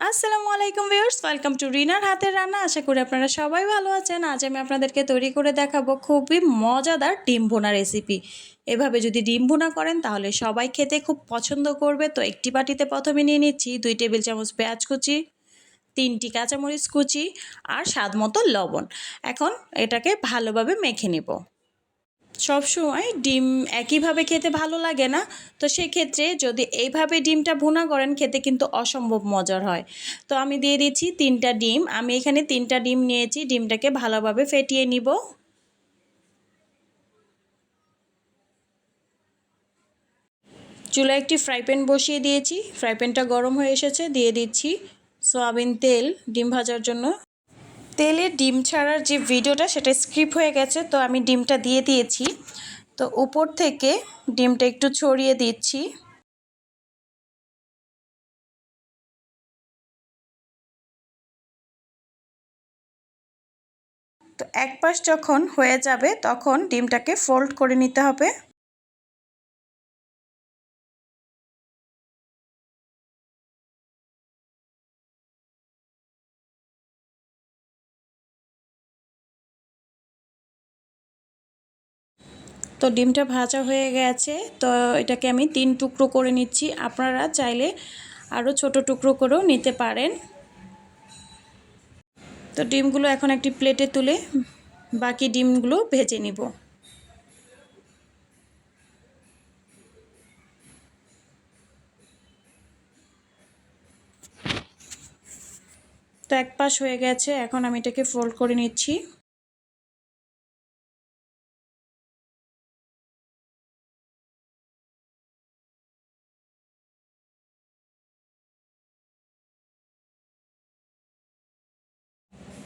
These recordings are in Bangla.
আসসালামু আলাইকুম ভিউয়ার্স, ওয়েলকাম টু রিনার হাতের রান্না। আশা করি আপনারা সবাই ভালো আছেন। আজ আমি আপনাদেরকে তৈরি করে দেখাবো খুবই মজাদার ডিম ভুনা রেসিপি। এভাবে যদি ডিম ভুনা করেন তাহলে সবাই খেতে খুব পছন্দ করবে। তো একটি বাটিতে প্রথমে নিয়ে নিচ্ছি 2 টেবিল চামচ পেঁয়াজ কুচি, 3টি কাঁচামরিচ কুচি আর স্বাদ মতো লবণ। এখন এটাকে ভালোভাবে মেখে নেব। সবসময় ডিম একইভাবে খেতে ভালো লাগে না, তো সেক্ষেত্রে যদি এইভাবে ডিমটা ভুনা করেন খেতে কিন্তু অসম্ভব মজার হয়। তো আমি দিয়ে দিচ্ছি 3টা ডিম। আমি এখানে 3টা ডিম নিয়েছি। ডিমটাকে ভালোভাবে ফেটিয়ে নিব। চুলায় একটি ফ্রাই প্যান বসিয়ে দিয়েছি। ফ্রাই প্যানটা গরম হয়ে এসেছে। দিয়ে দিচ্ছি সয়াবিন তেল ডিম ভাজার জন্য। তেলে ডিম ছাড়ার যে ভিডিওটা সেটা স্কিপ হয়ে গেছে, তো আমি ডিমটা দিয়ে দিয়েছি। তো উপর থেকে ডিমটা একটু ছড়িয়ে দিচ্ছি। তো এক পাশ যখন হয়ে যাবে তখন ডিমটাকে ফোল্ড করে নিতে হবে। তো ডিমটা ভাজা হয়ে গেছে। তো এটাকে আমি 3 টুকরো করে নিচ্ছি। আপনারা চাইলে আরও ছোট টুকরো করেও নিতে পারেন। তো ডিমগুলো এখন একটি প্লেটে তুলে বাকি ডিমগুলো ভেজে নিব। তো এক পাশ হয়ে গেছে, এখন আমি এটাকে ফোল্ড করে নিচ্ছি।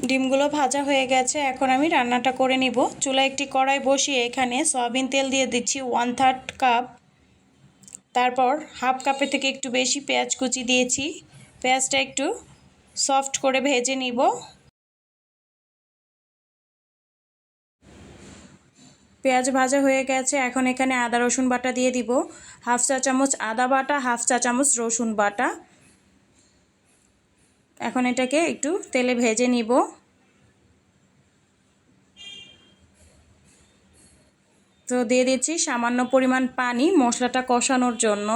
ডিমগুলো ভাজা হয়ে গেছে, এখন আমি রান্নাটা করে নিব। চুলায় একটি কড়াই বসিয়ে এখানে সয়াবিন তেল দিয়ে দিচ্ছি 1/3 কাপ। তারপর হাফ কাপের থেকে একটু বেশি পেঁয়াজ কুচি দিয়েছি। পেঁয়াজটা একটু সফট করে ভেজে নিব। পেঁয়াজ ভাজা হয়ে গেছে, এখন এখানে আদা রসুন বাটা দিয়ে দিব। হাফ চা চামচ আদা বাটা, হাফ চা চামচ রসুন বাটা। এখন এটাকে একটু তেলে ভেজে নিব। তো দিয়ে দিচ্ছি সামান্য পরিমাণ পানি মশলাটা কষানোর জন্য।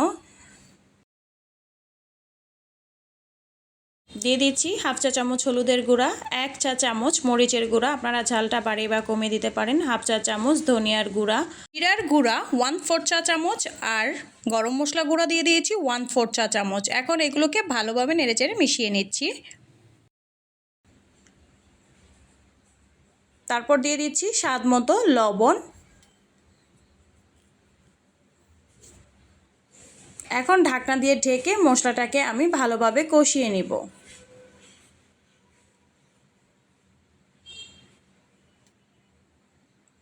দিয়ে দিচ্ছি হাফ চা চামচ হলুদের গুঁড়া, 1 চা চামচ মরিচের গুঁড়া, আপনারা ঝালটা বাড়িয়ে বা কমিয়ে দিতে পারেন, হাফ চা চামচ ধনিয়ার গুঁড়া, জিরার গুঁড়া 1/4 চা চামচ, আর গরম মশলা গুঁড়া দিয়ে দিয়েছি 1/4 চা চামচ। এখন এগুলোকে ভালোভাবে নেড়েচেড়ে মিশিয়ে নিচ্ছি। তারপর দিয়ে দিচ্ছি স্বাদ মতো লবণ। এখন ঢাকনা দিয়ে ঢেকে মশলাটাকে আমি ভালোভাবে কষিয়ে নিব।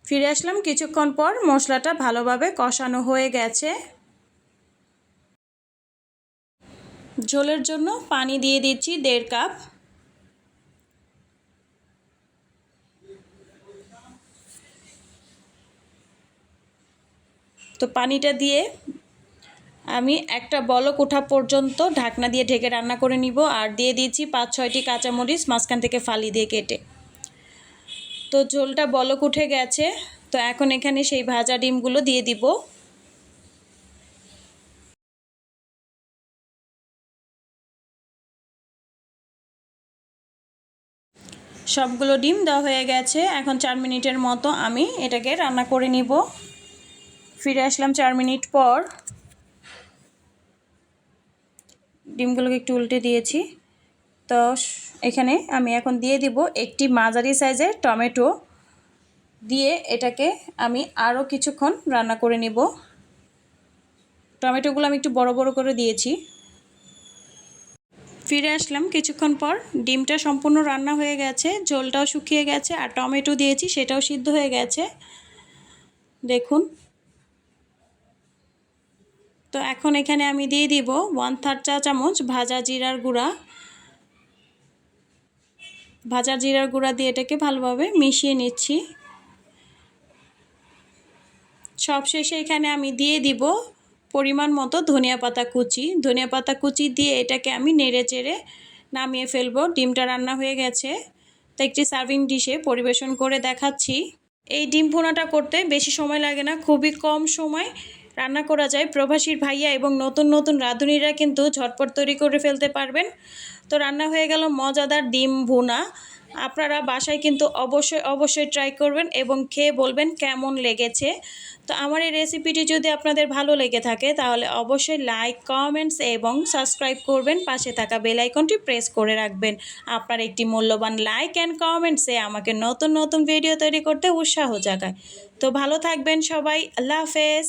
ফিরে আসলাম কিছুক্ষণ পর। মশলাটা ভালোভাবে কষানো হয়ে গেছে। ঝোলের জন্য পানি দিয়ে দিচ্ছি 1.5 কাপ। তো পানিটা দিয়ে আমি একটা বলক ওঠা পর্যন্ত ঢাকনা দিয়ে ঢেকে রান্না করে নিব। আর দিয়ে দিচ্ছি 5-6টি কাঁচামরিচ মাঝখান থেকে ফালি দিয়ে কেটে। তো ঝোলটা বলক উঠে গেছে। তো এখন এখানে সেই ভাজা ডিমগুলো দিয়ে দিব। সবগুলো ডিম দেওয়া হয়ে গেছে। এখন 4 মিনিটের মতো আমি এটাকে রান্না করে নিব। ফিরে আসলাম 4 মিনিট পর। ডিমগুলোকে একটু উল্টে দিয়েছি। তো এখানে আমি এখন দিয়ে দিব একটি মাঝারি সাইজের টমেটো। দিয়ে এটাকে আমি আরও কিছুক্ষণ রান্না করে নিব। টমেটোগুলো আমি একটু বড় বড় করে দিয়েছি। ফিরে আসলাম কিছুক্ষণ পর। ডিমটা সম্পূর্ণ রান্না হয়ে গেছে, ঝোলটাও শুকিয়ে গেছে, আর টমেটো দিয়েছি সেটাও সিদ্ধ হয়ে গেছে, দেখুন। তো এখন এখানে আমি দিয়ে দিব 1/3 চা চামচ ভাজা জিরার গুঁড়া। ভাজা জিরার গুঁড়া দিয়ে এটাকে ভালোভাবে মিশিয়ে নিচ্ছি। সবশেষে এখানে আমি দিয়ে দিব পরিমাণ মতো ধনিয়া পাতা কুচি। ধনিয়া পাতা কুচি দিয়ে এটাকে আমি নেড়ে চেড়ে নামিয়ে ফেলবো। ডিমটা রান্না হয়ে গেছে, তো একটি সার্ভিং ডিশে পরিবেশন করে দেখাচ্ছি। এই ডিম ভুনাটা করতে বেশি সময় লাগে না, খুবই কম সময় রান্না করা যায়। প্রবাসীর ভাইয়া এবং নতুন নতুন রাঁধুনিরা কিন্তু ঝটপট তৈরি করে ফেলতে পারবেন। তো রান্না হয়ে গেল মজাদার ডিম ভুনা। আপনারা বাসায় কিন্তু অবশ্যই ট্রাই করবেন এবং খেয়ে বলবেন কেমন লেগেছে। তো আমার এই রেসিপিটি যদি আপনাদের ভালো লেগে থাকে তাহলে অবশ্যই লাইক, কমেন্টস এবং সাবস্ক্রাইব করবেন। পাশে থাকা বেল আইকনটি প্রেস করে রাখবেন। আপনার একটি মূল্যবান লাইক অ্যান্ড কমেন্টসে আমাকে নতুন নতুন ভিডিও তৈরি করতে উৎসাহ জাগায়। তো ভালো থাকবেন সবাই। আল্লাহ হাফেজ।